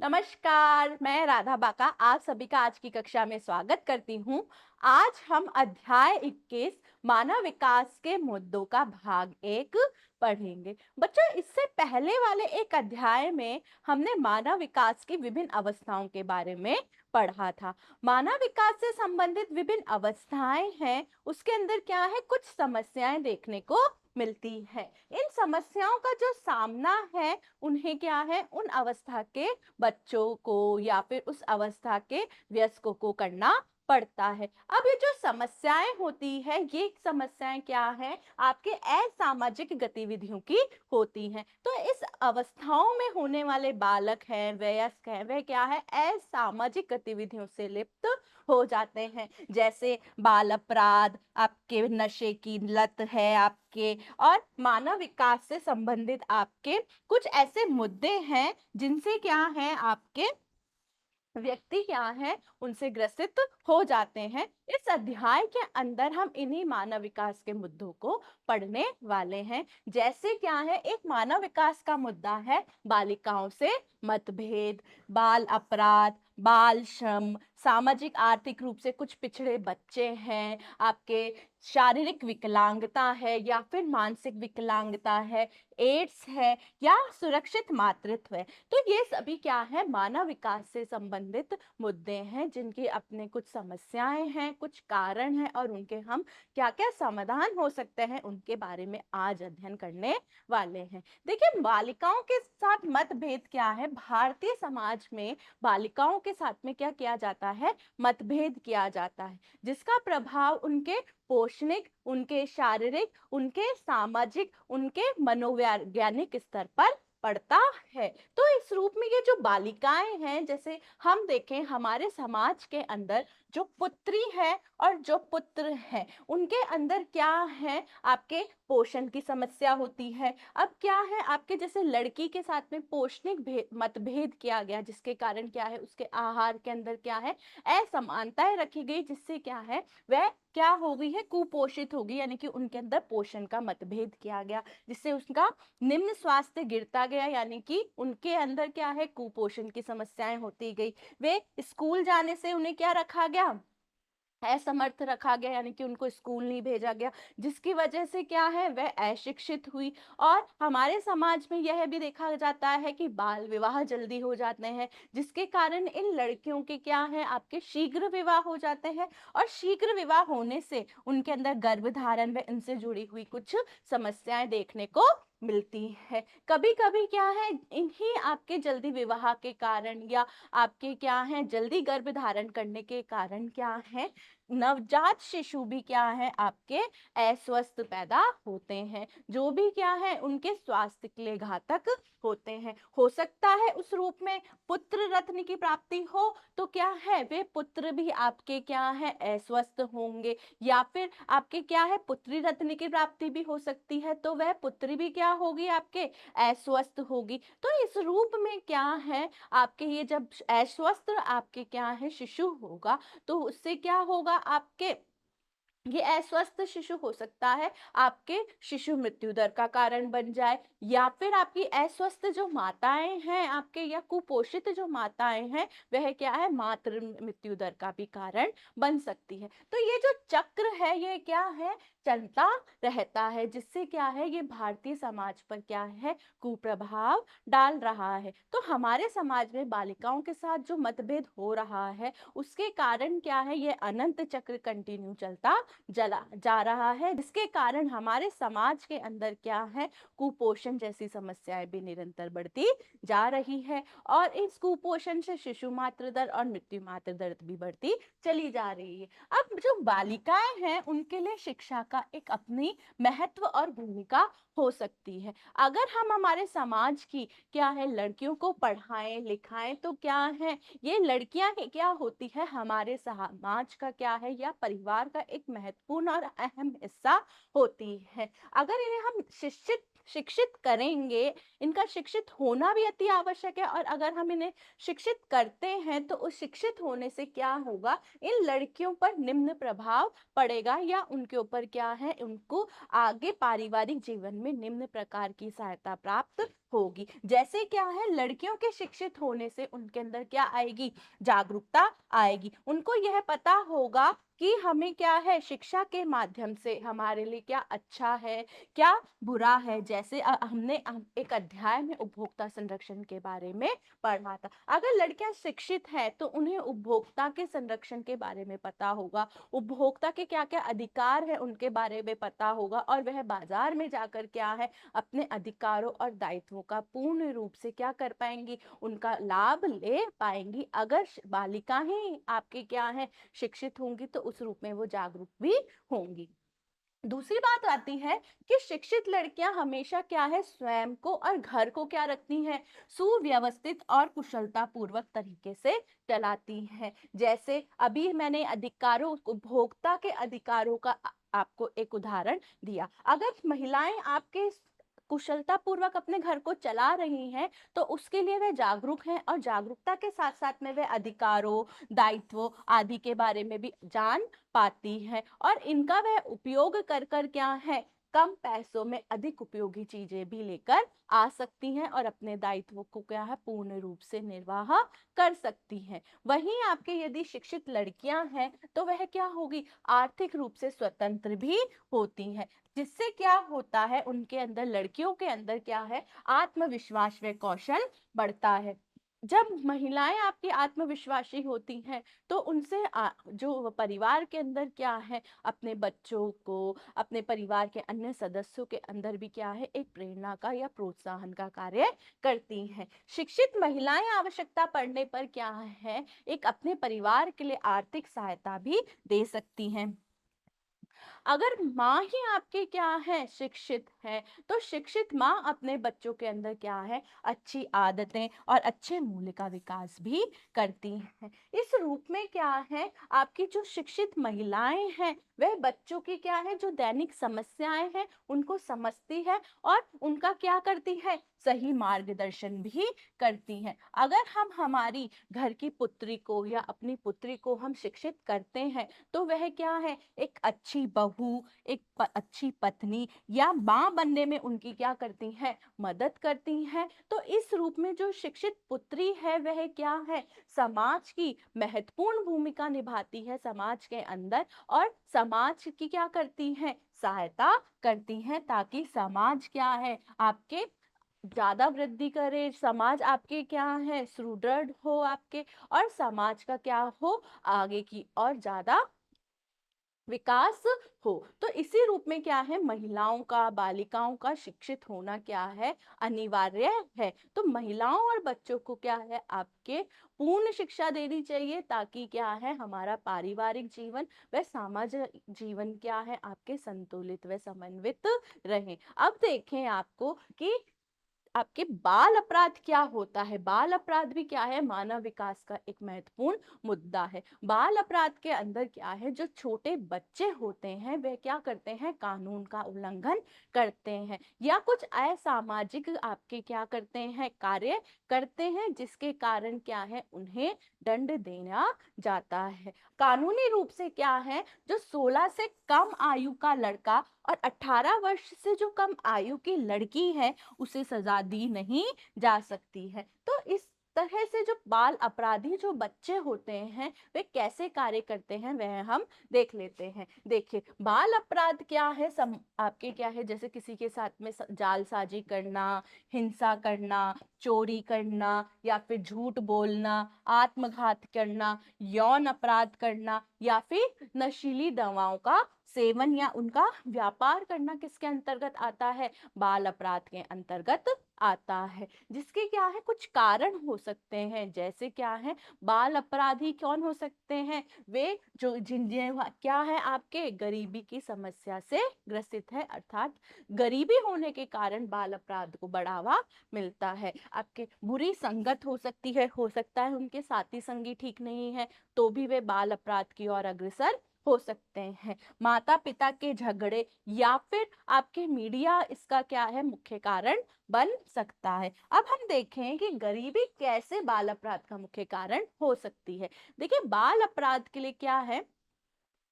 नमस्कार, मैं राधा बाका आप सभी का आज की कक्षा में स्वागत करती हूँ। आज हम अध्याय 21 मानव विकास के मुद्दों का भाग 1 पढ़ेंगे। बच्चों, इससे पहले वाले एक अध्याय में हमने मानव विकास की विभिन्न अवस्थाओं के बारे में पढ़ा था। मानव विकास से संबंधित विभिन्न अवस्थाएं हैं, उसके अंदर क्या है, कुछ समस्याएं देखने को मिलती है। इन समस्याओं का जो सामना है, उन्हें क्या है, उन अवस्था के बच्चों को या फिर उस अवस्था के वयस्कों को करना पड़ता है। अब ये जो समस्याएं होती है, ये समस्याएं क्या है, आपके असामाजिक गतिविधियों की होती हैं। तो इस अवस्थाओं में होने वाले बालक हैं, वयस्क हैं, वह क्या है, असामाजिक गतिविधियों से लिप्त हो जाते हैं। जैसे बाल अपराध, आपके नशे की लत है आपके, और मानव विकास से संबंधित आपके कुछ ऐसे मुद्दे हैं जिनसे क्या है, आपके व्यक्ति क्या है, उनसे ग्रसित हो जाते हैं। इस अध्याय के अंदर हम इन्हीं मानव विकास के मुद्दों को पढ़ने वाले हैं। जैसे क्या है, एक मानव विकास का मुद्दा है बालिकाओं से मतभेद, बाल अपराध, बाल श्रम, सामाजिक आर्थिक रूप से कुछ पिछड़े बच्चे हैं, आपके शारीरिक विकलांगता है या फिर मानसिक विकलांगता है, एड्स है या सुरक्षित मातृत्व है। तो ये सभी क्या है, मानव विकास से संबंधित मुद्दे हैं जिनकी अपने कुछ समस्याएं हैं, कुछ कारण हैं, और उनके हम क्या क्या समाधान हो सकते हैं, उनके बारे में आज अध्ययन करने वाले हैं। देखिए, बालिकाओं के साथ मतभेद क्या है, भारतीय समाज में बालिकाओं के साथ में क्या किया जाता है, मतभेद किया जाता है, जिसका प्रभाव उनके पोषणिक, उनके शारीरिक, उनके सामाजिक, उनके मनोवैज्ञानिक स्तर पर पड़ता है। तो इस रूप में ये जो बालिकाएं हैं, जैसे हम देखें हमारे समाज के अंदर जो पुत्री है और जो पुत्र है, उनके अंदर क्या है, आपके पोषण की समस्या होती है। अब क्या है, आपके जैसे लड़की के साथ में पोषणिक मतभेद किया गया, जिसके कारण क्या है, उसके आहार के अंदर क्या है, असमानताएं रखी गई, जिससे क्या है, वह क्या हो गई है, कुपोषित होगी, यानी कि उनके अंदर पोषण का मतभेद किया गया, जिससे उसका निम्न स्वास्थ्य गिरता गया, यानी कि उनके अंदर क्या है, कुपोषण की समस्याएं होती गई। वे स्कूल जाने से उन्हें क्या रखा गया, असमर्थ रखा गया, यानी कि उनको स्कूल नहीं भेजा गया, जिसकी वजह से क्या है, वह अशिक्षित हुई। और हमारे समाज में यह भी देखा जाता है कि बाल विवाह जल्दी हो जाते हैं, जिसके कारण इन लड़कियों के क्या है, आपके शीघ्र विवाह हो जाते हैं, और शीघ्र विवाह होने से उनके अंदर गर्भधारण व इनसे जुड़ी हुई कुछ समस्याएं देखने को मिलती है। कभी कभी क्या है, इन्हीं आपके जल्दी विवाह के कारण या आपके क्या है, जल्दी गर्भ धारण करने के कारण क्या है, नवजात शिशु भी क्या है, आपके अस्वस्थ पैदा होते हैं, जो भी क्या है, उनके स्वास्थ्य के लिए घातक होते हैं। हो सकता है उस रूप में पुत्र रत्न की प्राप्ति हो, तो क्या है, वे पुत्र भी आपके क्या है, अस्वस्थ होंगे, या फिर आपके क्या है, पुत्री रत्न की प्राप्ति भी हो सकती है, तो वह पुत्री भी क्या होगी, आपके अस्वस्थ होगी। तो इस रूप में क्या है, आपके ये जब अस्वस्थ आपके क्या है, शिशु होगा, तो उससे क्या होगा, आपके ये अस्वस्थ शिशु हो सकता है आपके शिशु मृत्यु दर का कारण बन जाए, या फिर आपकी अस्वस्थ जो माताएं हैं आपके, या कुपोषित जो माताएं हैं, वह क्या है, मातृ मृत्यु दर का भी कारण बन सकती है। तो ये जो चक्र है, ये क्या है, चलता रहता है, जिससे क्या है, ये भारतीय समाज पर क्या है, कुप्रभाव डाल रहा है। तो हमारे समाज में बालिकाओं के साथ जो मतभेद हो रहा है, उसके कारण क्या है, ये अनंत चक्र कंटिन्यू चलता जला जा रहा है, जिसके कारण हमारे समाज के अंदर क्या है, कुपोषण जैसी समस्याएं भी निरंतर बढ़ती जा रही है, और इस कुपोषण से शिशु मातृ दर और मृत्यु मातृ दर भी बढ़ती चली जा रही है। अब जो बालिकाएं हैं, उनके लिए शिक्षा का एक अपनी महत्व और भूमिका हो सकती है। अगर हम हमारे समाज की क्या है, लड़कियों को पढ़ाएं लिखाएं, तो क्या है, ये लड़कियां क्या होती है, हमारे समाज का क्या है, या परिवार का एक महत्वपूर्ण और अहम हिस्सा होती है। अगर इन्हें हम शिक्षित शिक्षित करेंगे, इनका शिक्षित होना भी अति आवश्यक है, और अगर हम इन्हें शिक्षित करते हैं तो उस शिक्षित होने से क्या होगा, इन लड़कियों पर निम्न प्रभाव पड़ेगा, या उनके ऊपर क्या है, उनको आगे पारिवारिक जीवन में निम्न प्रकार की सहायता प्राप्त होगी। जैसे क्या है, लड़कियों के शिक्षित होने से उनके अंदर क्या आएगी, जागरूकता आएगी। उनको यह पता होगा कि हमें क्या है, शिक्षा के माध्यम से हमारे लिए क्या अच्छा है, क्या बुरा है। जैसे हमने एक अध्याय में उपभोक्ता संरक्षण के बारे में पढ़ा था। अगर लड़कियां शिक्षित हैं तो उन्हें उपभोक्ता के संरक्षण के बारे में पता होगा, उपभोक्ता के क्या क्या अधिकार है उनके बारे में पता होगा, और वह बाजार में जाकर क्या है, अपने अधिकारों और दायित्वों का पूर्ण रूप से क्या कर पाएंगी, उनका लाभ ले पाएंगी। अगर बालिका ही आपके क्या है, शिक्षित होंगी तो उस रूप में वो जागरूक भी होंगी। दूसरी बात आती है कि शिक्षित लड़कियां हमेशा क्या है, स्वयं को और घर को क्या रखती हैं, सुव्यवस्थित और कुशलता पूर्वक तरीके से चलाती हैं। जैसे अभी मैंने अधिकारों, उपभोक्ता के अधिकारों का आपको एक उदाहरण दिया। अगर महिलाएं आपके कुशलता पूर्वक अपने घर को चला रही हैं तो उसके लिए वे जागरूक हैं, और जागरूकता के साथ साथ में वे अधिकारों, दायित्वों आदि के बारे में भी जान पाती है, और इनका वह उपयोग कर कर क्या है, कम पैसों में अधिक उपयोगी चीजें भी लेकर आ सकती हैं, और अपने दायित्वों को क्या है, पूर्ण रूप से निर्वाह कर सकती हैं। वहीं आपके यदि शिक्षित लड़कियां हैं तो वह क्या होगी, आर्थिक रूप से स्वतंत्र भी होती हैं, जिससे क्या होता है, उनके अंदर, लड़कियों के अंदर क्या है, आत्मविश्वास व कौशल बढ़ता है। जब महिलाएं आपकी आत्मविश्वासी होती हैं तो उनसे जो परिवार के अंदर क्या है, अपने बच्चों को, अपने परिवार के अन्य सदस्यों के अंदर भी क्या है, एक प्रेरणा का या प्रोत्साहन का कार्य करती हैं। शिक्षित महिलाएं आवश्यकता पड़ने पर क्या है, एक अपने परिवार के लिए आर्थिक सहायता भी दे सकती हैं। अगर माँ ही आपके क्या है, शिक्षित है, तो शिक्षित माँ अपने बच्चों के अंदर क्या है, अच्छी आदतें और अच्छे मूल्य का विकास भी करती हैं। इस रूप में क्या है, आपकी जो शिक्षित महिलाएं हैं वह बच्चों की क्या है, जो दैनिक समस्याएं हैं उनको समझती है, और उनका क्या करती है, सही मार्गदर्शन भी करती हैं। अगर हम हमारी घर की पुत्री को या अपनी पुत्री को हम शिक्षित करते हैं तो वह क्या है, एक अच्छी बहू, एक अच्छी पत्नी या माँ बनने में उनकी क्या करती हैं, मदद करती हैं। तो इस रूप में जो शिक्षित पुत्री है वह क्या है, समाज की महत्वपूर्ण भूमिका निभाती है समाज के अंदर, और समाज की क्या करती हैं, सहायता करती हैं, ताकि समाज क्या है, आपके ज्यादा वृद्धि करे, समाज आपके क्या है, सुदृढ़ हो आपके, और समाज का क्या हो, आगे की और ज्यादा विकास हो। तो इसी रूप में क्या है, महिलाओं का, बालिकाओं का शिक्षित होना क्या है, अनिवार्य है। तो महिलाओं और बच्चों को क्या है, आपके पूर्ण शिक्षा देनी चाहिए, ताकि क्या है, हमारा पारिवारिक जीवन व सामाजिक जीवन क्या है, आपके संतुलित व समन्वित रहे। अब देखें आपको कि आपके बाल अपराध क्या होता है। बाल अपराध भी क्या है, मानव विकास का एक महत्वपूर्ण मुद्दा है। बाल अपराध के अंदर क्या है, जो छोटे बच्चे होते हैं वे क्या करते हैं, कानून का उल्लंघन करते हैं, या कुछ असामाजिक आपके क्या करते हैं, कार्य करते हैं, जिसके कारण क्या है, उन्हें दंड देना जाता है। कानूनी रूप से क्या है, जो 16 से कम आयु का लड़का और 18 वर्ष से जो कम आयु की लड़की है उसे सजा दी नहीं जा सकती है। तो इस तरह से जो बाल अपराधी जो बच्चे होते हैं वे कैसे कार्य करते हैं वह हम देख लेते हैं। देखिए, बाल अपराध क्या है, आपके क्या है, जैसे किसी के साथ में जालसाजी करना, हिंसा करना, चोरी करना, या फिर झूठ बोलना, आत्मघात करना, यौन अपराध करना, या फिर नशीली दवाओं का सेवन या उनका व्यापार करना किसके अंतर्गत आता है, बाल अपराध के अंतर्गत आता है। जिसके क्या है, कुछ कारण हो सकते हैं, जैसे क्या है, बाल अपराधी कौन हो सकते हैं, वे जो जिन्हें क्या है, आपके गरीबी की समस्या से ग्रसित है, अर्थात गरीबी होने के कारण बाल अपराध को बढ़ावा मिलता है। आपके बुरी संगत हो सकती है, हो सकता है उनके साथी संगी ठीक नहीं है तो भी वे बाल अपराध की ओर अग्रसर हो सकते हैं। माता पिता के झगड़े या फिर आपके मीडिया इसका क्या है, मुख्य कारण बन सकता है। अब हम देखें कि गरीबी कैसे बाल अपराध का मुख्य कारण हो सकती है। देखिए, बाल अपराध के लिए क्या है,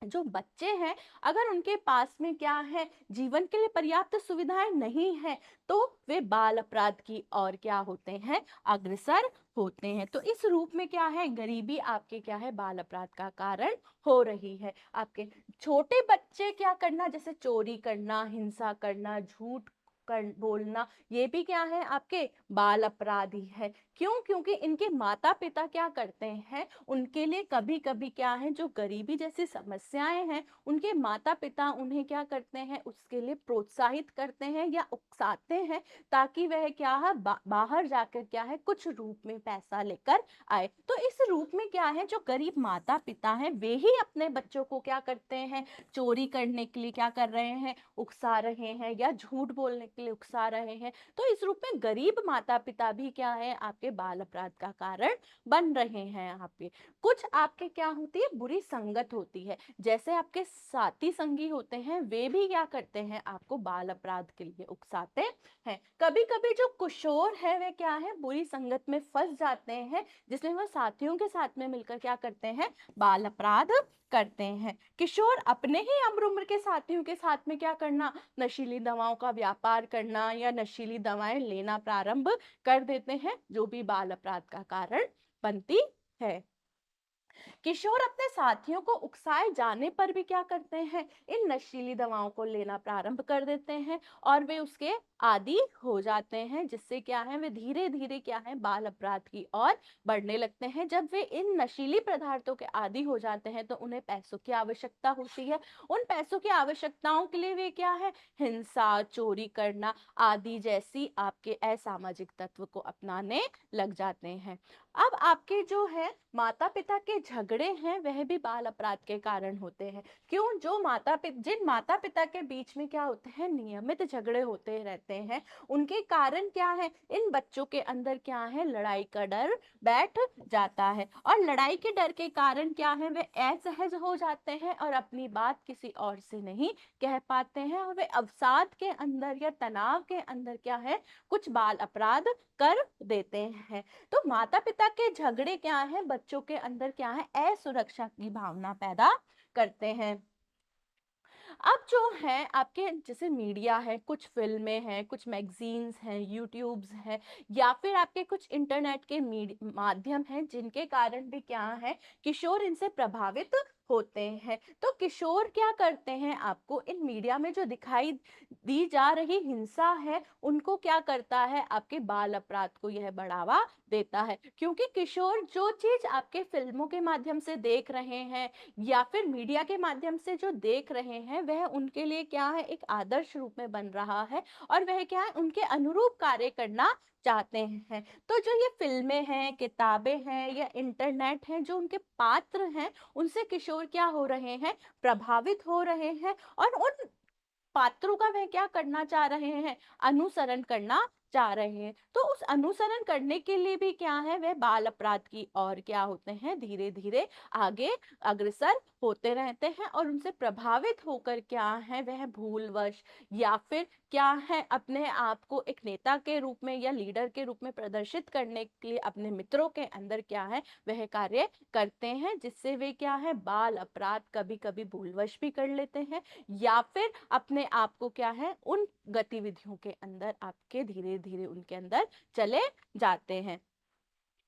जो बच्चे हैं, अगर उनके पास में क्या है, जीवन के लिए पर्याप्त सुविधाएं नहीं है, तो वे बाल अपराध की ओर क्या होते हैं, अग्रसर होते हैं। तो इस रूप में क्या है, गरीबी आपके क्या है, बाल अपराध का कारण हो रही है। आपके छोटे बच्चे क्या करना, जैसे चोरी करना, हिंसा करना, झूठ कर बोलना, ये भी क्या है, आपके बाल अपराधी है। क्यों? क्योंकि इनके माता पिता क्या करते हैं, उनके लिए कभी कभी क्या है, जो गरीबी जैसी समस्याएं हैं, उनके माता पिता उन्हें क्या करते हैं, उसके लिए प्रोत्साहित करते हैं या उकसाते हैं, ताकि वह क्या है, बाहर जाकर क्या है, कुछ रूप में पैसा लेकर आए। तो इस रूप में क्या है, जो गरीब माता पिता हैं, वे ही अपने बच्चों को क्या करते हैं, चोरी करने के लिए क्या कर रहे हैं, उकसा रहे हैं, या झूठ बोलने के लिए उकसा रहे हैं। तो इस रूप में गरीब माता पिता भी क्या है, आपके बाल अपराध का कारण बन रहे हैं। आपके कुछ आपके क्या होती है, बुरी संगत होती है, जैसे आपके साथी संगी होते हैं, वे भी क्या करते हैं, आपको बाल अपराध के लिए उकसाते हैं। कभी कभी जो किशोर है, वे क्या है, बुरी संगत में फंस जाते हैं, जिसमें वह साथियों के साथ में मिलकर क्या करते हैं, बाल अपराध करते हैं। किशोर अपने ही उम्र के साथियों के साथ में क्या करना, नशीली दवाओं का व्यापार करना या नशीली दवाएं लेना प्रारंभ कर देते हैं, जो भी बाल अपराध का कारण बनती है। किशोर अपने साथियों को उकसाए जाने पर भी क्या करते हैं, इन नशीली दवाओं को लेना प्रारंभ कर देते हैं, और वे उसके आदी हो जाते हैं, जिससे क्या है, वे धीरे धीरे क्या है, बाल अपराध की ओर बढ़ने लगते हैं। जब वे इन नशीली पदार्थों के आदी हो जाते हैं, तो उन्हें पैसों की आवश्यकता होती है। उन पैसों की आवश्यकताओं के लिए वे क्या है, हिंसा, चोरी करना आदि जैसी आपके असामाजिक तत्व को अपनाने लग जाते हैं। अब आपके जो है माता पिता के झगड़े हैं, वह भी बाल अपराध के कारण होते हैं। क्यों? जिन माता पिता के बीच में क्या होते हैं, नियमित झगड़े होते रहते हैं, उनके कारण क्या है, इन बच्चों के अंदर क्या है, लड़ाई का डर बैठ जाता है, और लड़ाई के डर के कारण क्या है, वे असहज हो जाते हैं और अपनी बात किसी और से नहीं कह पाते हैं, और वे अवसाद के अंदर या तनाव के अंदर क्या है, कुछ बाल अपराध कर देते हैं। तो माता पिता के झगड़े क्या है, बच्चों के अंदर क्या है, असुरक्षा की भावना पैदा करते हैं। अब जो है आपके जैसे मीडिया है, कुछ फिल्में हैं, कुछ मैगजीन्स हैं, यूट्यूब्स हैं, या फिर आपके कुछ इंटरनेट के माध्यम हैं, जिनके कारण भी क्या है, किशोर इनसे प्रभावित होते हैं। तो किशोर क्या करते हैं, आपको इन मीडिया में जो दिखाई दी जा रही हिंसा है, उनको क्या करता है, आपके बाल अपराध को यह बढ़ावा देता है। क्योंकि किशोर जो चीज आपके फिल्मों के माध्यम से देख रहे हैं या फिर मीडिया के माध्यम से जो देख रहे हैं, वह उनके लिए क्या है, एक आदर्श रूप में बन रहा है, और वह क्या है, उनके अनुरूप कार्य करना चाहते हैं। तो जो ये फिल्में हैं, किताबें हैं या इंटरनेट हैं, जो उनके पात्र हैं, उनसे किशोर क्या हो रहे हैं, प्रभावित हो रहे हैं, और उन पात्रों का वह क्या करना चाह रहे हैं, अनुसरण करना चाह रहे हैं। तो उस अनुसरण करने के लिए भी क्या है, वह बाल अपराध की ओर क्या होते हैं, धीरे धीरे आगे अग्रसर होते रहते हैं, और उनसे प्रभावित होकर क्या है, वह भूलवश या फिर क्या है, अपने आप को एक नेता के रूप में या लीडर के रूप में प्रदर्शित करने के लिए अपने मित्रों के अंदर क्या है, वह कार्य करते हैं, जिससे वे क्या है, बाल अपराध कभी कभी भूलवश भी कर लेते हैं, या फिर अपने आप को क्या है, उन गतिविधियों के अंदर आपके धीरे धीरे उनके अंदर चले जाते हैं।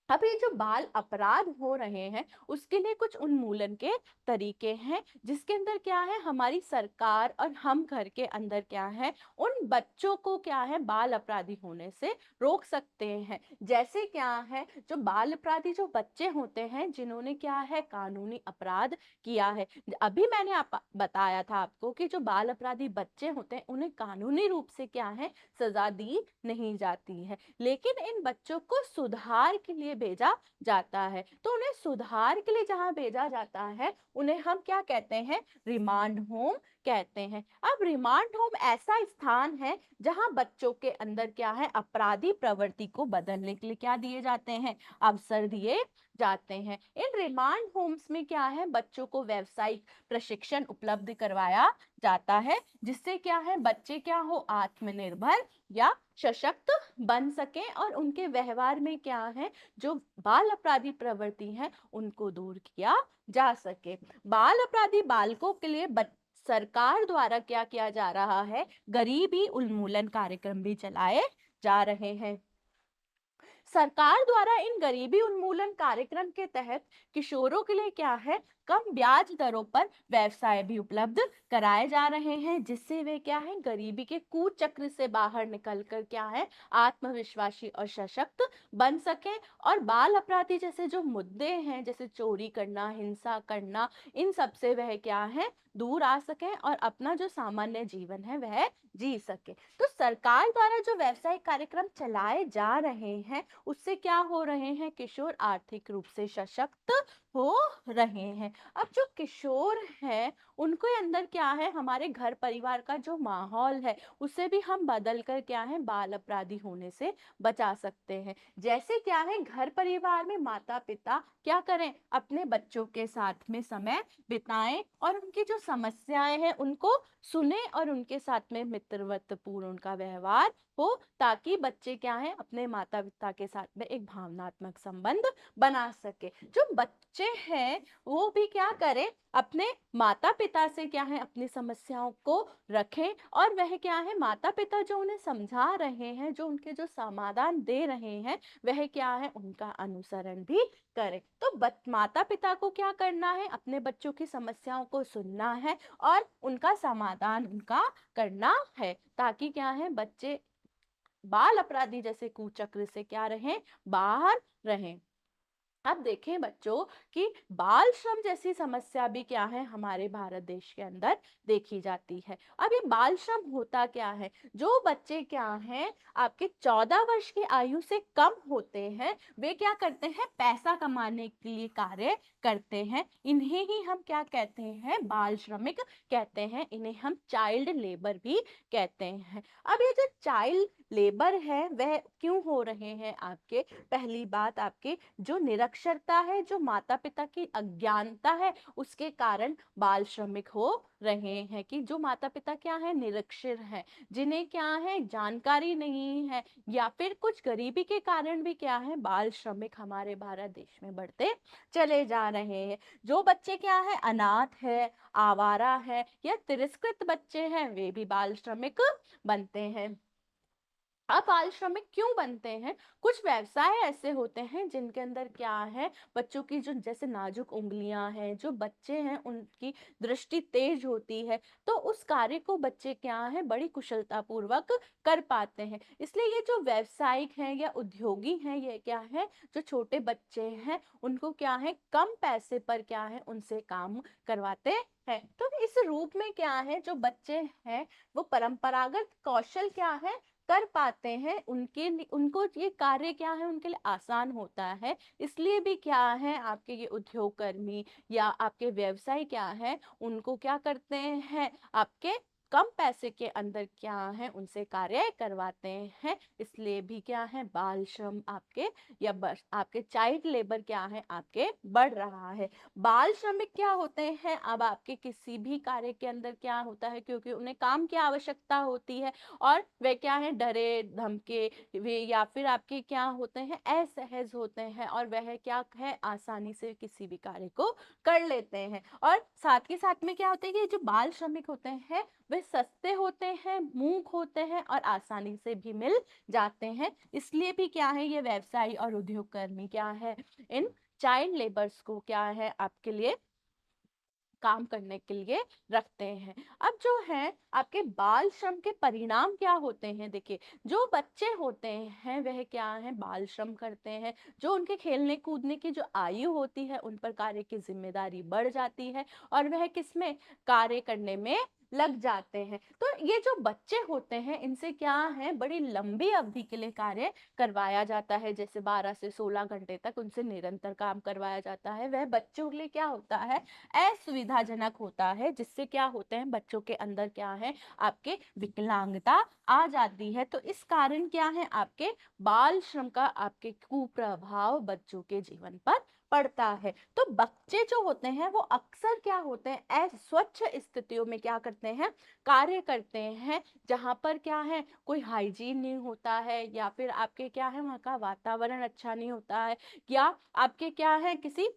अब ये जो बाल अपराध हो रहे हैं, उसके लिए कुछ उन्मूलन के तरीके हैं, जिसके अंदर क्या है, हमारी सरकार और हम घर के अंदर क्या है, उन बच्चों को क्या है, बाल अपराधी होने से रोक सकते हैं। जैसे क्या है, जो बाल अपराधी जो बच्चे होते हैं, जिन्होंने क्या है, कानूनी अपराध किया है, अभी मैंने बताया था आपको कि जो बाल अपराधी बच्चे होते हैं, उन्हें कानूनी रूप से क्या है, सजा दी नहीं जाती है, लेकिन इन बच्चों को सुधार के लिए भेजा जाता है। तो उन्हें सुधार के लिए जहाँ भेजा जाता है उन्हें हम क्या कहते हैं, रिमांड होम कहते हैं। अब रिमांड होम ऐसा स्थान है जहाँ बच्चों के अंदर क्या है, अपराधी प्रवृत्ति को बदलने के लिए क्या दिए जाते हैं, अवसर दिए जाते हैं। इन रिमांड होम्स में क्या है, बच्चों को व्यावसायिक प्रशिक्षण उपलब्ध करवाया जाता है, जिससे क्या है, बच्चे क्या हो, आत्मनिर्भर या सशक्त बन सके और उनके व्यवहार में क्या है, जो बाल अपराधी प्रवृत्ति है उनको दूर किया जा सके। बाल अपराधी बालकों के लिए सरकार द्वारा क्या किया जा रहा है, गरीबी उन्मूलन कार्यक्रम भी चलाए जा रहे हैं। सरकार द्वारा इन गरीबी उन्मूलन कार्यक्रम के तहत किशोरों के लिए क्या है, कम ब्याज दरों पर व्यवसाय भी उपलब्ध कराए जा रहे हैं, जिससे वे क्या है, गरीबी के कुचक्र से बाहर निकलकर क्या है, आत्मविश्वासी और सशक्त बन सके और बाल अपराधी जैसे जो मुद्दे हैं, जैसे चोरी करना, हिंसा करना, इन सब से वह क्या है, दूर आ सके और अपना जो सामान्य जीवन है वह जी सके। तो सरकार द्वारा जो व्यवसायिक कार्यक्रम चलाए जा रहे हैं उससे क्या हो रहे हैं, किशोर आर्थिक रूप से सशक्त हो रहे हैं। अब जो किशोर हैं उनके अंदर क्या है, हमारे घर परिवार का जो माहौल है उसे भी हम बदल कर क्या है, बाल अपराधी होने से बचा सकते हैं। जैसे क्या है, घर परिवार में माता पिता क्या करें, अपने बच्चों के साथ में समय बिताएं और उनकी जो समस्याएं हैं उनको सुने और उनके साथ में मित्रवतपूर्ण उनका व्यवहार हो, ताकि बच्चे क्या है, अपने माता पिता के साथ में एक भावनात्मक संबंध बना सके। जो बच्चे हैं वो भी क्या करें, अपने माता पिता से क्या है, अपनी समस्याओं को रखें और वह क्या है, माता पिता जो उन्हें समझा रहे हैं, जो उनके जो समाधान दे रहे हैं, वह क्या है, उनका अनुसरण भी करें। तो माता पिता को क्या करना है, अपने बच्चों की समस्याओं को सुनना है और उनका समाधान उनका करना है, ताकि क्या है, बच्चे बाल अपराधी जैसे कुचक्र से क्या रहें, बाहर रहें। अब देखें बच्चों कि बाल श्रम जैसी समस्या भी क्या है, हमारे भारत देश के अंदर देखी जाती है। अब ये बाल श्रम होता क्या है, जो बच्चे क्या हैं, आपके 14 वर्ष की आयु से कम होते हैं, वे क्या करते हैं, पैसा कमाने के लिए कार्य करते हैं। इन्हें ही हम क्या कहते हैं, बाल श्रमिक कहते हैं। इन्हें हम चाइल्ड लेबर भी कहते हैं। अब ये जो चाइल्ड लेबर है वह क्यों हो रहे हैं आपके, पहली बात, आपके जो निरक्षरता है, जो माता पिता की अज्ञानता है, उसके कारण बाल श्रमिक हो रहे हैं। कि जो माता पिता क्या है, निरक्षर है, जिन्हें क्या है, जानकारी नहीं है, या फिर कुछ गरीबी के कारण भी क्या है, बाल श्रमिक हमारे भारत देश में बढ़ते चले जा रहे हैं। जो बच्चे क्या है, अनाथ है, आवारा है या तिरस्कृत बच्चे हैं, वे भी बाल श्रमिक बनते हैं। अब बाल श्रमिक क्यों बनते हैं, कुछ व्यवसाय ऐसे होते हैं जिनके अंदर क्या है, बच्चों की जो जैसे नाजुक उंगलियां हैं, जो बच्चे हैं उनकी दृष्टि तेज होती है, तो उस कार्य को बच्चे क्या है, बड़ी कुशलता पूर्वक कर पाते हैं। इसलिए ये जो व्यवसायिक हैं या उद्योगी हैं, ये क्या है, जो छोटे बच्चे हैं उनको क्या है, कम पैसे पर क्या है, उनसे काम करवाते हैं। तो इस रूप में क्या है, जो बच्चे हैं वो परंपरागत कौशल क्या है, कर पाते हैं, उनको ये कार्य क्या है, उनके लिए आसान होता है। इसलिए भी क्या है, आपके ये उद्योग कर्मी या आपके व्यवसाय क्या है, उनको क्या करते हैं, आपके कम पैसे के अंदर क्या है, उनसे कार्य करवाते हैं। इसलिए भी क्या है, बाल श्रम आपके या आपके चाइल्ड लेबर क्या है, आपके बढ़ रहा है। बाल श्रमिक क्या होते हैं, अब आपके किसी भी कार्य के अंदर क्या होता है, क्योंकि उन्हें काम की आवश्यकता होती है और वे क्या है, डरे धमके वे या फिर आपके क्या होते हैं, असहज होते हैं और वह क्या है, आसानी से किसी भी कार्य को कर लेते हैं। और साथ के साथ में क्या होता है कि जो बाल श्रमिक होते हैं वे सस्ते होते हैं, मूक होते हैं और आसानी से भी मिल जाते हैं। इसलिए भी क्या है, ये व्यवसायी और उद्योग कर्मी क्या है, इन चाइल्ड लेबर्स को क्या है, आपके लिए काम करने के लिए रखते हैं। अब जो है आपके बाल श्रम के परिणाम क्या होते हैं, देखिए, जो बच्चे होते हैं वह क्या है, बाल श्रम करते हैं, जो उनके खेलने कूदने की जो आयु होती है उन पर कार्य की जिम्मेदारी बढ़ जाती है और वह किसमें, कार्य करने में लग जाते हैं। तो ये जो बच्चे होते हैं इनसे क्या है, बड़ी लंबी अवधि के लिए कार्य करवाया जाता है, जैसे 12 से 16 घंटे तक उनसे निरंतर काम करवाया जाता है। वह बच्चों के लिए क्या होता है, असुविधाजनक होता है, जिससे क्या होते हैं बच्चों के अंदर क्या है, आपके विकलांगता आ जाती है। तो इस कारण क्या है, आपके बाल श्रम का आपके कुप्रभाव बच्चों के जीवन पर पड़ता है। तो बच्चे जो होते हैं वो अक्सर क्या होते हैं, अस्वच्छ स्थितियों में क्या करते हैं, कार्य करते हैं, जहां पर क्या है, कोई हाइजीन नहीं होता है, या फिर आपके क्या है, वहां का वातावरण अच्छा नहीं होता है, या आपके क्या है, किसी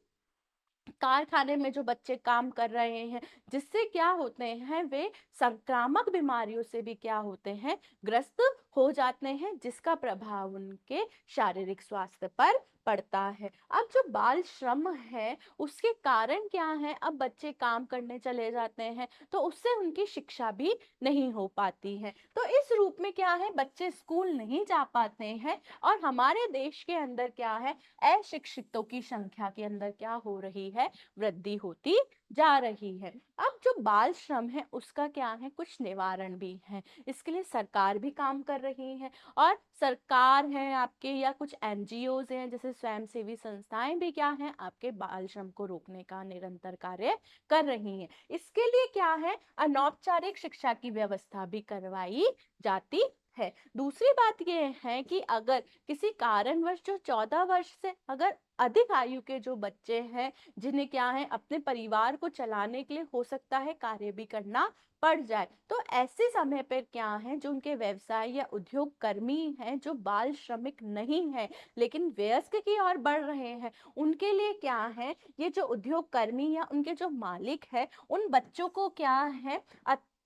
कारखाने में जो बच्चे काम कर रहे हैं, जिससे क्या होते हैं, वे संक्रामक बीमारियों से भी क्या होते हैं, ग्रस्त हो जाते हैं, जिसका प्रभाव उनके शारीरिक स्वास्थ्य पर पड़ता है। अब जो बाल श्रम है उसके कारण क्या है, अब बच्चे काम करने चले जाते हैं तो उससे उनकी शिक्षा भी नहीं हो पाती है। तो इस रूप में क्या है, बच्चे स्कूल नहीं जा पाते हैं, और हमारे देश के अंदर क्या है, अशिक्षितों की संख्या के अंदर क्या हो रही है, वृद्धि होती जा रही है। अब जो बाल श्रम है उसका क्या है, कुछ निवारण भी है, इसके लिए सरकार भी काम कर रही है, और सरकार है आपके, या कुछ एनजीओज हैं, जैसे स्वयंसेवी संस्थाएं भी क्या है, आपके बाल श्रम को रोकने का निरंतर कार्य कर रही हैं। इसके लिए क्या है, अनौपचारिक शिक्षा की व्यवस्था भी करवाई जाती है। दूसरी बात यह है कि अगर किसी कारणवश जो 14 वर्ष से अगर अधिक आयु के जो बच्चे हैं, जिन्हें क्या है, अपने परिवार को चलाने के लिए हो सकता है कार्य भी करना पड़ जाए, तो ऐसे समय पर क्या है, जो उनके व्यवसाय या उद्योग कर्मी हैं, जो बाल श्रमिक नहीं है लेकिन वयस्क की ओर बढ़ रहे हैं, उनके लिए क्या है, ये जो उद्योग कर्मी या उनके जो मालिक है, उन बच्चों को क्या है,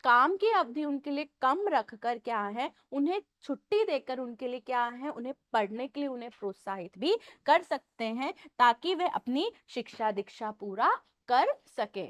काम की अवधि उनके लिए कम रखकर क्या है, उन्हें छुट्टी देकर उनके लिए क्या है, उन्हें पढ़ने के लिए उन्हें प्रोत्साहित भी कर सकते हैं, ताकि वे अपनी शिक्षा दीक्षा पूरा कर सके।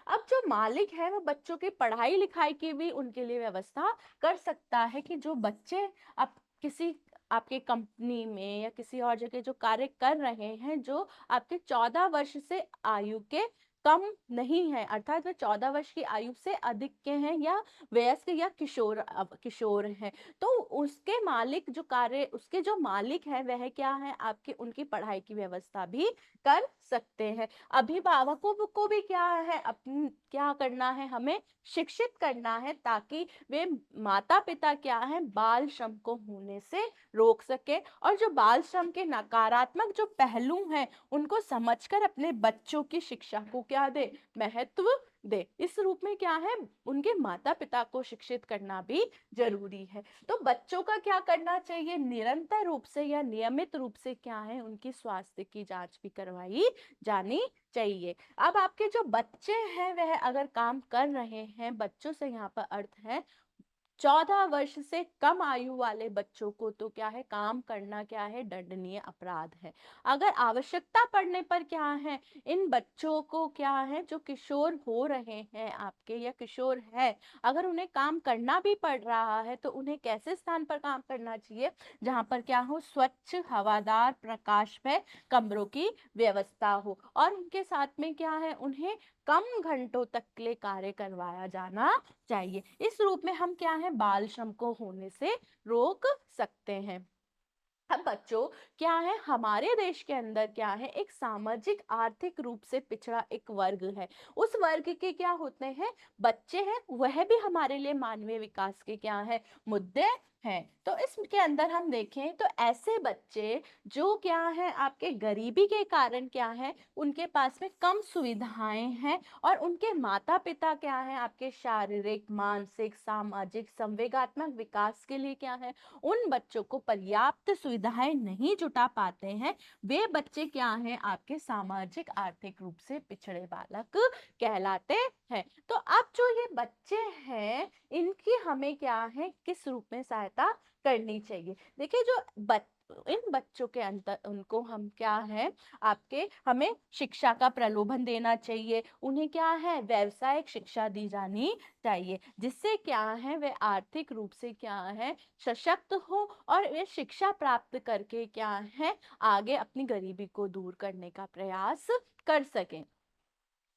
अब जो मालिक है वो बच्चों की पढ़ाई लिखाई की भी उनके लिए व्यवस्था कर सकता है, कि जो बच्चे अब किसी आपके कंपनी में या किसी और जगह जो कार्य कर रहे हैं, जो आपके 14 वर्ष से आयु के कम नहीं है, अर्थात वे 14 वर्ष की आयु से अधिक के हैं, या वयस्क या किशोर हैं, तो उसके मालिक जो कार्य, उसके जो मालिक है वह क्या है, आपके उनकी पढ़ाई की व्यवस्था भी कर सकते हैं। अभिभावकों को भी क्या है, अपन क्या करना है, हमें शिक्षित करना है, ताकि वे माता पिता क्या है, बाल श्रम को होने से रोक सके, और जो बाल श्रम के नकारात्मक जो पहलू हैं उनको समझकर अपने बच्चों की शिक्षा को क्या दे, महत्व दे। इस रूप में क्या है, उनके माता पिता को शिक्षित करना भी जरूरी है। तो बच्चों का क्या करना चाहिए, निरंतर रूप से या नियमित रूप से क्या है, उनकी स्वास्थ्य की जांच भी करवाई जानी चाहिए। अब आपके जो बच्चे हैं वह अगर काम कर रहे हैं, बच्चों से यहाँ पर अर्थ है 14 वर्ष से कम आयु वाले बच्चों को, तो क्या है, काम करना क्या है, दंडनीय अपराध है। अगर आवश्यकता पड़ने पर क्या है, इन बच्चों को क्या है, जो किशोर हो रहे हैं आपके या किशोर है, अगर उन्हें काम करना भी पड़ रहा है तो उन्हें कैसे स्थान पर काम करना चाहिए, जहां पर क्या हो, स्वच्छ हवादार प्रकाशमय कमरों की व्यवस्था हो, और उनके साथ में क्या है, उन्हें कम घंटों तक के लिए कार्य करवाया जाना चाहिए। इस रूप में हम क्या है, बाल श्रम को होने से रोक सकते हैं। अब बच्चों क्या है, हमारे देश के अंदर क्या है, एक सामाजिक आर्थिक रूप से पिछड़ा एक वर्ग है। उस वर्ग के क्या होते हैं, बच्चे हैं, वह भी हमारे लिए मानवीय विकास के क्या है, मुद्दे हैं। तो इसके अंदर हम देखें तो ऐसे बच्चे जो क्या है, आपके गरीबी के कारण क्या है, उनके पास में कम सुविधाएं हैं, और उनके माता पिता क्या है, आपके शारीरिक मानसिक सामाजिक संवेगात्मक विकास के लिए क्या है, उन बच्चों को पर्याप्त सुविधाएं नहीं जुटा पाते हैं, वे बच्चे क्या हैं, आपके सामाजिक आर्थिक रूप से पिछड़े बालक कहलाते हैं। तो अब जो ये बच्चे हैं, इनकी हमें क्या है, किस रूप में सहायता करनी चाहिए। देखिए जो इन बच्चों के अंतर, उनको हम क्या है, आपके हमें शिक्षा का प्रलोभन देना चाहिए, उन्हें क्या है, व्यावसायिक शिक्षा दी जानी चाहिए, जिससे क्या है, वे आर्थिक रूप से क्या है, सशक्त हो, और वे शिक्षा प्राप्त करके क्या है, आगे अपनी गरीबी को दूर करने का प्रयास कर सकें।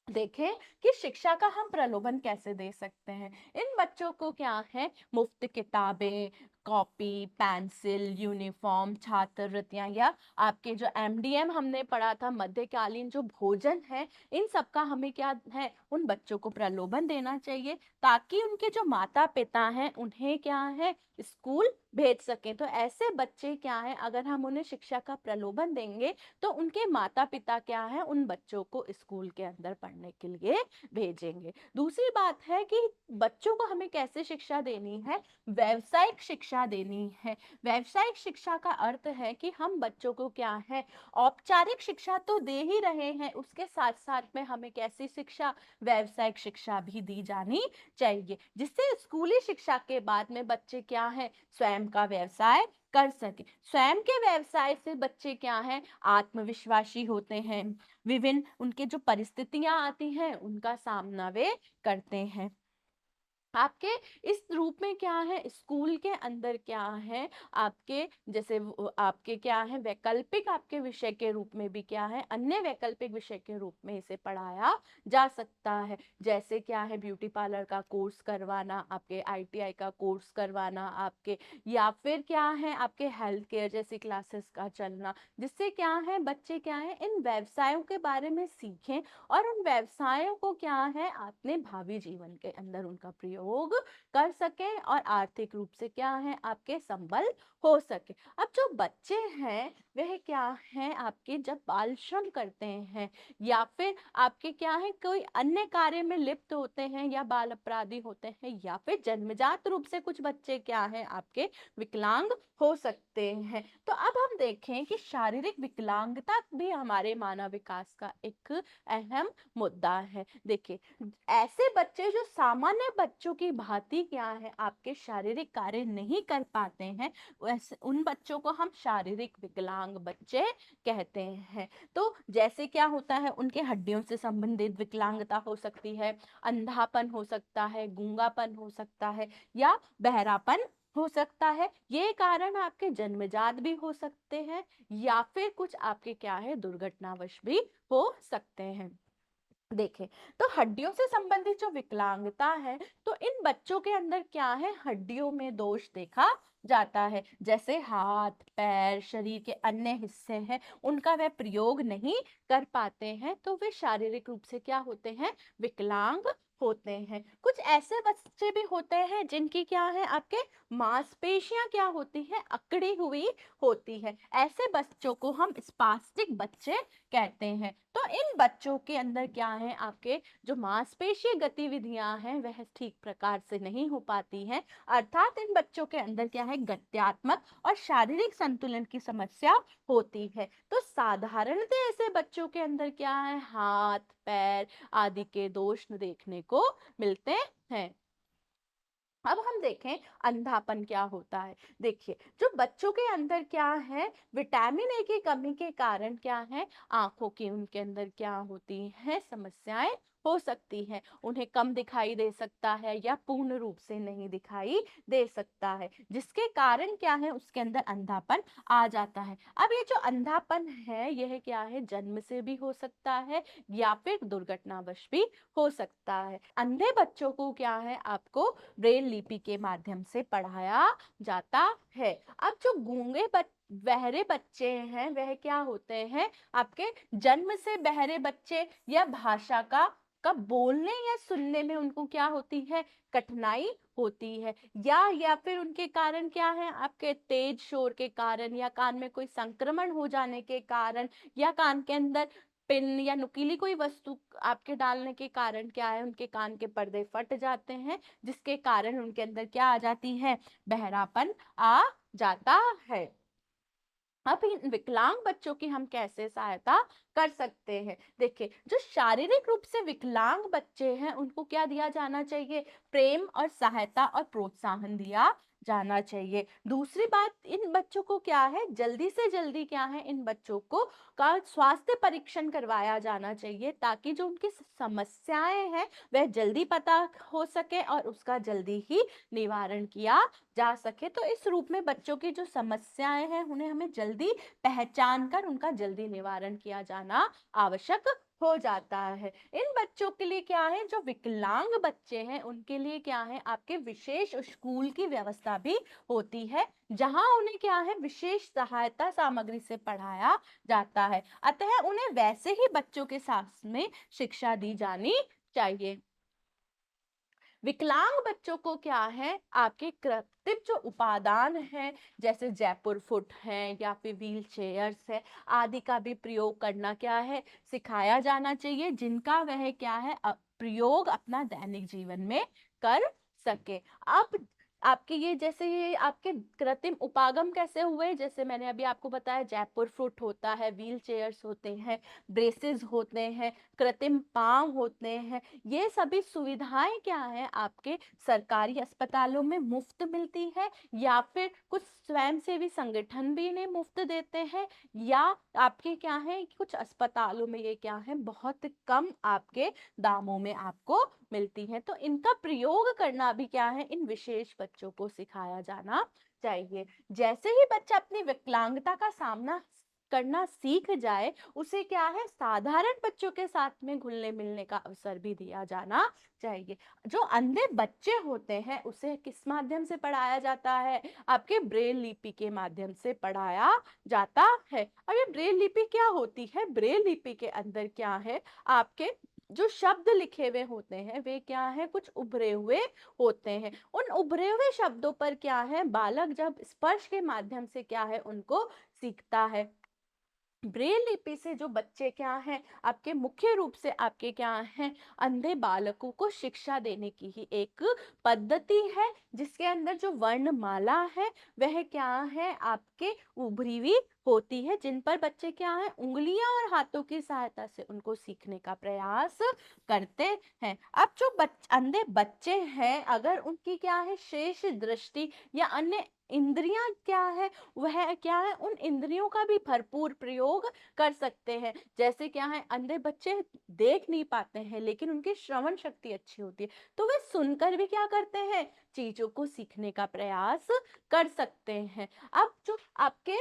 देखें कि शिक्षा का हम प्रलोभन कैसे दे सकते हैं। इन बच्चों को क्या है, मुफ्त किताबें, कॉपी, पेंसिल, यूनिफॉर्म, छात्रवृत्तियां या आपके जो एमडीएम हमने पढ़ा था, मध्यकालीन जो भोजन है, इन सब का हमें क्या है, उन बच्चों को प्रलोभन देना चाहिए ताकि उनके जो माता पिता हैं उन्हें क्या है, स्कूल भेज सकें। तो ऐसे बच्चे क्या है, अगर हम उन्हें शिक्षा का प्रलोभन देंगे तो उनके माता पिता क्या है, उन बच्चों को स्कूल के अंदर पढ़ने के लिए भेजेंगे। दूसरी बात है कि बच्चों को हमें कैसे शिक्षा देनी है, व्यावसायिक शिक्षा देनी है। व्यावसायिक शिक्षा का अर्थ है कि हम बच्चों को क्या है, औपचारिक शिक्षा तो दे ही रहे हैं, उसके साथ साथ में हमें कैसी शिक्षा, व्यावसायिक शिक्षा भी दी जानी चाहिए, जिससे स्कूली शिक्षा के बाद में बच्चे क्या है, स्वयं का व्यवसाय कर सके। स्वयं के व्यवसाय से बच्चे क्या है, आत्मविश्वासी होते हैं, विभिन्न उनके जो परिस्थितियां आती हैं उनका सामना वे करते हैं। आपके इस रूप में क्या है, स्कूल के अंदर क्या है, आपके जैसे आपके क्या है, वैकल्पिक आपके विषय के रूप में भी क्या है, अन्य वैकल्पिक विषय के रूप में इसे पढ़ाया जा सकता है। जैसे क्या है, ब्यूटी पार्लर का कोर्स करवाना, आपके आईटीआई का कोर्स करवाना आपके, या फिर क्या है, आपके हेल्थ केयर जैसी क्लासेस का चलना, जिससे क्या है, बच्चे क्या है, इन व्यवसायों के बारे में सीखें और उन व्यवसायों को क्या है, अपने भावी जीवन के अंदर उनका प्रयोग कर सकें और आर्थिक रूप से क्या है, आपके संबल हो सके। अब जो बच्चे हैं वह क्या है, आपके जब बाल श्रम करते हैं या फिर आपके क्या है, कोई अन्य कार्य में लिप्त होते हैं या बाल अपराधी होते हैं, या फिर जन्मजात रूप से कुछ बच्चे क्या है, आपके विकलांग हो सकते हैं। तो अब हम देखें कि शारीरिक विकलांगता भी हमारे मानव विकास का एक अहम मुद्दा है। देखिए, ऐसे बच्चे जो सामान्य बच्चों की भांति क्या है, आपके शारीरिक कार्य नहीं कर पाते हैं, वैसे उन बच्चों को हम शारीरिक विकलांग बच्चे कहते हैं। तो जैसे क्या होता है, उनके हड्डियों से संबंधित विकलांगता हो सकती है, अंधापन हो सकता है, गूंगापन हो सकता है या बहरापन हो सकता है। ये कारण आपके जन्मजात भी हो सकते हैं या फिर कुछ आपके क्या है, दुर्घटनावश भी हो सकते हैं। देखें, तो हड्डियों से संबंधित जो विकलांगता है, तो इन बच्चों के अंदर क्या है, हड्डियों में दोष देखा जाता है। जैसे हाथ पैर, शरीर के अन्य हिस्से हैं, उनका वे प्रयोग नहीं कर पाते हैं, तो वे शारीरिक रूप से क्या होते हैं, विकलांग होते हैं। कुछ ऐसे बच्चे भी होते हैं जिनकी क्या है, आपके मांसपेशियां क्या होती हैं, अकड़ी हुई होती है। ऐसे बच्चों को हम स्पास्टिक बच्चे कहते हैं। तो इन बच्चों के अंदर क्या है, आपके जो मांसपेशीय गतिविधियां हैं वह ठीक प्रकार से नहीं हो पाती हैं, अर्थात इन बच्चों के अंदर क्या है, गत्यात्मक और शारीरिक संतुलन की समस्या होती है। तो साधारणतः ऐसे बच्चों के अंदर क्या है, हाथ पैर आदि के दोष देखने को मिलते हैं। अब हम देखें अंधापन क्या होता है। देखिए, जो बच्चों के अंदर क्या है, विटामिन ए की कमी के कारण क्या है, आंखों की उनके अंदर क्या होती हैं, समस्याएं हो सकती हैं। उन्हें कम दिखाई दे सकता है या पूर्ण रूप से नहीं दिखाई दे सकता है, जिसके कारण क्या है, उसके अंदर अंधापन आ जाता है। अब ये जो अंधापन है, यह क्या है, जन्म से भी हो सकता है या फिर दुर्घटनावश भी हो सकता है। अंधे बच्चों को क्या है, आपको ब्रेल लिपि के माध्यम से पढ़ाया जाता है। अब जो बहरे बच्चे हैं वह क्या होते हैं, आपके जन्म से बहरे बच्चे या भाषा का बोलने या सुनने में उनको क्या होती है, कठिनाई होती है, या फिर उनके कारण क्या है, आपके तेज शोर के कारण या कान में कोई संक्रमण हो जाने के कारण या कान के अंदर पिन या नुकीली कोई वस्तु आपके डालने के कारण क्या है, उनके कान के पर्दे फट जाते हैं, जिसके कारण उनके अंदर क्या आ जाती है, बहरापन आ जाता है। अब इन विकलांग बच्चों की हम कैसे सहायता कर सकते हैं। देखिए, जो शारीरिक रूप से विकलांग बच्चे हैं उनको क्या दिया जाना चाहिए, प्रेम और सहायता और प्रोत्साहन दिया जाना चाहिए। दूसरी बात, इन बच्चों को क्या है, जल्दी से जल्दी क्या है, इन बच्चों को का स्वास्थ्य परीक्षण करवाया जाना चाहिए ताकि जो उनकी समस्याएं हैं वह जल्दी पता हो सके और उसका जल्दी ही निवारण किया जा सके। तो इस रूप में बच्चों की जो समस्याएं हैं उन्हें हमें जल्दी पहचान कर उनका जल्दी निवारण किया जाना आवश्यक हो जाता है। इन बच्चों के लिए क्या है, जो विकलांग बच्चे हैं उनके लिए क्या है, आपके विशेष स्कूल की व्यवस्था भी होती है, जहां उन्हें क्या है, विशेष सहायता सामग्री से पढ़ाया जाता है। अतः उन्हें वैसे ही बच्चों के साथ में शिक्षा दी जानी चाहिए। विकलांग बच्चों को क्या है, आपके कृत्रिम जो उपादान है, जैसे जयपुर फुट है या फिर व्हील चेयर्स है आदि का भी प्रयोग करना क्या है, सिखाया जाना चाहिए, जिनका वह क्या है, प्रयोग अपना दैनिक जीवन में कर सके। अब आपके ये जैसे ये आपके कृत्रिम उपागम कैसे हुए, जैसे मैंने अभी आपको बताया, जयपुर फुट होता है, व्हील चेयर्स होते हैं, ब्रेसेस होते हैं, कृत्रिम पांव होते हैं, ये सभी सुविधाएं क्या है, आपके सरकारी अस्पतालों में मुफ्त मिलती है, या फिर कुछ स्वयंसेवी संगठन भी इन्हें मुफ्त देते हैं, या आपके क्या है, कुछ अस्पतालों में ये क्या है, बहुत कम आपके दामों में आपको मिलती है। तो इनका प्रयोग करना भी क्या है, इन विशेष बच्चों को सिखाया जाना चाहिए। जैसे ही बच्चा अपनी विकलांगता का सामना करना सीख जाए, उसे क्या है, साधारण बच्चों के साथ में घुलने मिलने का अवसर भी दिया जाना चाहिए। जो अंधे बच्चे होते हैं उसे किस माध्यम से पढ़ाया जाता है, आपके ब्रेल लिपि के माध्यम से पढ़ाया जाता है। अब ये ब्रेल लिपि क्या होती है, ब्रेल लिपि के अंदर क्या है, आपके जो शब्द लिखे हुए होते हैं वे क्या है, कुछ उभरे हुए होते हैं। उन उभरे हुए शब्दों पर क्या है, बालक जब स्पर्श के माध्यम से क्या है, उनको सीखता है। ब्रेल लिपि से जो बच्चे क्या हैं, आपके मुख्य रूप से आपके क्या हैं, अंधे बालकों को शिक्षा देने की ही एक पद्धति है, जिसके अंदर जो वर्णमाला है वह क्या है, आपके उभरी हुई होती है, जिन पर बच्चे क्या है, उंगलियां और हाथों की सहायता से उनको सीखने का प्रयास करते हैं। अब जो अंधे बच्चे हैं, अगर उनकी क्या है, शेष दृष्टि या अन्य इंद्रियां क्या है, वह क्या है, उन इंद्रियों का भी भरपूर प्रयोग कर सकते हैं। जैसे क्या है, अंधे बच्चे देख नहीं पाते हैं लेकिन उनकी श्रवण शक्ति अच्छी होती है, तो वे सुनकर भी क्या करते हैं, चीजों को सीखने का प्रयास कर सकते हैं। अब जो आपके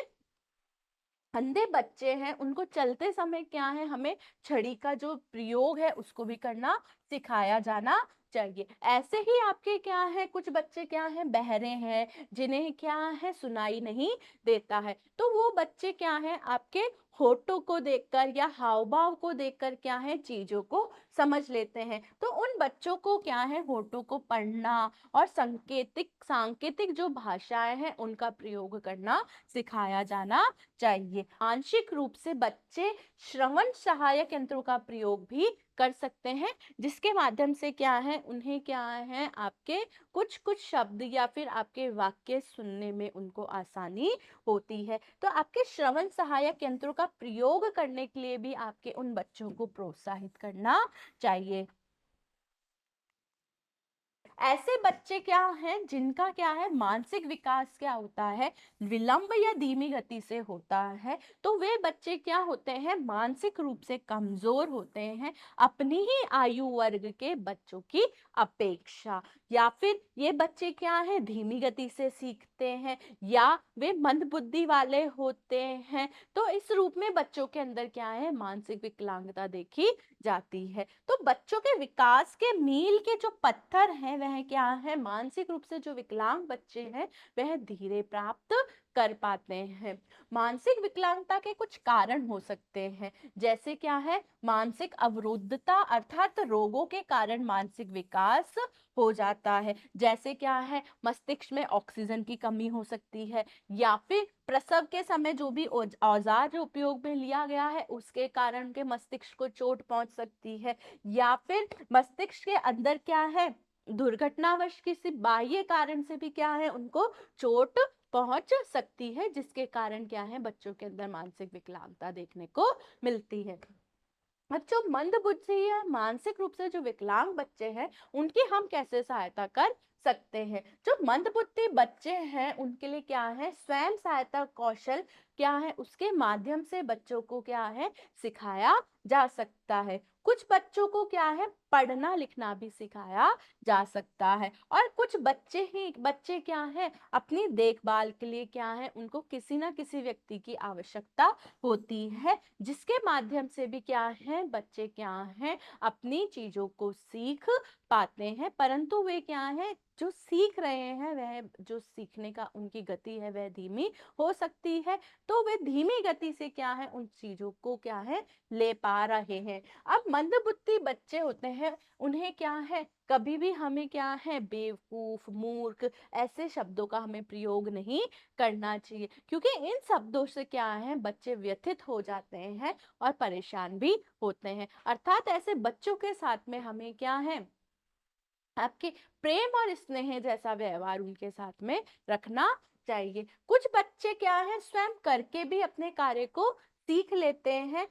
अंधे बच्चे हैं उनको चलते समय क्या है, हमें छड़ी का जो प्रयोग है उसको भी करना सिखाया जाना चाहिए। ऐसे ही आपके क्या है, कुछ बच्चे क्या है, बहरे हैं, जिन्हें क्या है, सुनाई नहीं देता है, तो वो बच्चे क्या है, आपके होठों को देखकर या हाव भाव को देखकर क्या है, चीजों को समझ लेते हैं। तो उन बच्चों को क्या है, होठों को पढ़ना और सांकेतिक जो भाषाएं हैं उनका प्रयोग करना सिखाया जाना चाहिए। आंशिक रूप से बच्चे श्रवण सहायक यंत्रों का प्रयोग भी कर सकते हैं, जिसके माध्यम से क्या है, उन्हें क्या है, आपके कुछ कुछ शब्द या फिर आपके वाक्य सुनने में उनको आसानी होती है। तो आपके श्रवण सहायक यंत्रों का प्रयोग करने के लिए भी आपके उन बच्चों को प्रोत्साहित करना चाहिए। ऐसे बच्चे क्या हैं, जिनका क्या है, मानसिक विकास क्या होता है, विलंब या धीमी गति से होता है, तो वे बच्चे क्या होते हैं, मानसिक रूप से कमजोर होते हैं अपनी ही आयु वर्ग के बच्चों की अपेक्षा। या फिर ये बच्चे क्या है, धीमी गति से सीखते हैं, या वे मंद बुद्धि वाले होते हैं। तो इस रूप में बच्चों के अंदर क्या है, मानसिक विकलांगता देखी जाती है। तो बच्चों के विकास के मील के जो पत्थर हैं वह क्या है, मानसिक रूप से जो विकलांग बच्चे हैं वह धीरे प्राप्त कर पाते हैं। मानसिक विकलांगता के कुछ कारण हो सकते हैं, जैसे क्या है, मानसिक अवरुद्धता अर्थात रोगों के कारण मानसिक विकास हो जाता है। जैसे क्या है, मस्तिष्क में ऑक्सीजन की कमी हो सकती है, या फिर प्रसव के समय जो भी औजार जो उपयोग में लिया गया है उसके कारण के मस्तिष्क को चोट पहुंच सकती है, या फिर मस्तिष्क के अंदर क्या है, दुर्घटनावश किसी बाह्य कारण से भी क्या है, उनको चोट पहुंच सकती है, जिसके कारण क्या है, बच्चों के अंदर मानसिक विकलांगता देखने को मिलती है। अब जो मंद बुद्धि या मानसिक रूप से जो विकलांग बच्चे हैं उनकी हम कैसे सहायता कर सकते हैं। जो मंदबुद्धि बच्चे हैं उनके लिए क्या है, स्वयं सहायता कौशल क्या है, उसके माध्यम से बच्चों को क्या है, सिखाया जा सकता है। कुछ बच्चों को क्या है, पढ़ना लिखना भी सिखाया जा सकता है। और कुछ बच्चे क्या है, अपनी देखभाल के लिए क्या है, उनको किसी ना किसी व्यक्ति की आवश्यकता होती है, जिसके माध्यम से भी क्या है, बच्चे क्या है, अपनी चीजों को सीख पाते हैं। परंतु वे क्या है, जो सीख रहे हैं वह, जो सीखने का उनकी गति है वह धीमी हो सकती है, तो वे धीमी गति से क्या है, उन चीजों को क्या है, ले पा रहे हैं। अब मंदबुद्धि बच्चे होते हैं, उन्हें क्या है, कभी भी हमें क्या है, बेवकूफ, मूर्ख ऐसे शब्दों का हमें प्रयोग नहीं करना चाहिए, क्योंकि इन शब्दों से क्या है, बच्चे व्यथित हो जाते हैं और परेशान भी होते हैं। अर्थात ऐसे बच्चों के साथ में हमें क्या है, आपके प्रेम और स्नेह जैसा व्यवहार उनके साथ में रखना चाहिए। कुछ बच्चे क्या है, स्वयं करके भी अपने कार्य को सीख लेते हैं।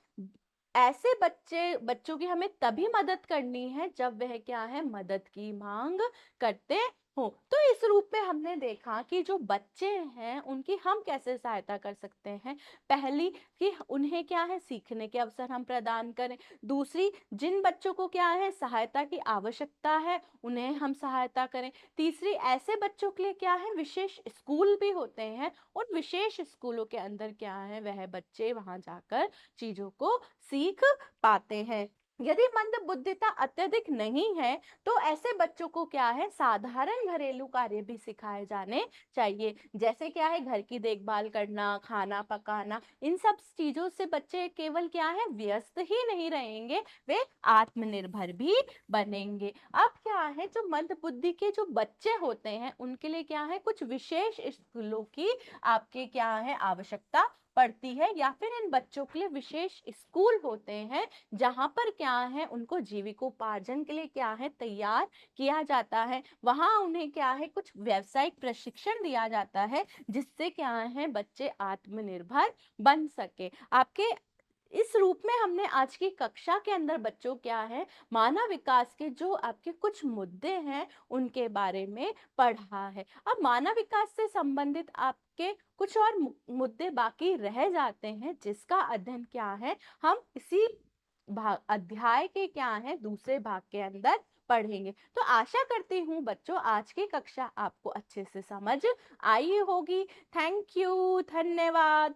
ऐसे बच्चों की हमें तभी मदद करनी है जब वह क्या है, मदद की मांग करते हो। तो इस रूप में हमने देखा कि जो बच्चे हैं उनकी हम कैसे सहायता कर सकते हैं। पहली, कि उन्हें क्या है, सीखने के अवसर हम प्रदान करें। दूसरी, जिन बच्चों को क्या है, सहायता की आवश्यकता है, उन्हें हम सहायता करें। तीसरी, ऐसे बच्चों के लिए क्या है, विशेष स्कूल भी होते हैं, उन विशेष स्कूलों के अंदर क्या है, वह बच्चे वहां जाकर चीजों को सीख पाते हैं। यदि मंदबुद्धिता अत्यधिक नहीं है तो ऐसे बच्चों को क्या है, साधारण घरेलू कार्य भी सिखाए जाने चाहिए। जैसे क्या है, घर की देखभाल करना, खाना पकाना, इन सब चीजों से बच्चे केवल क्या है, व्यस्त ही नहीं रहेंगे, वे आत्मनिर्भर भी बनेंगे। अब क्या है, जो मंदबुद्धि के जो बच्चे होते हैं उनके लिए क्या है, कुछ विशेष स्कूलों की आपके क्या है, आवश्यकता पड़ती है, या फिर इन बच्चों के लिए विशेष स्कूल होते हैं जहां पर क्या है, उनको जीविकोपार्जन के लिए क्या है, तैयार किया जाता है। वहां उन्हें क्या है, कुछ व्यावसायिक प्रशिक्षण दिया जाता है, जिससे क्या है, बच्चे आत्मनिर्भर बन सके। आपके इस रूप में हमने आज की कक्षा के अंदर बच्चों क्या है, मानव विकास के जो आपके कुछ मुद्दे हैं उनके बारे में पढ़ा है। अब मानव विकास से संबंधित आपके कुछ और मुद्दे बाकी रह जाते हैं, जिसका अध्ययन क्या है, हम इसी भाग अध्याय के क्या है, दूसरे भाग के अंदर पढ़ेंगे। तो आशा करती हूँ बच्चों, आज की कक्षा आपको अच्छे से समझ आई होगी। थैंक यू, धन्यवाद।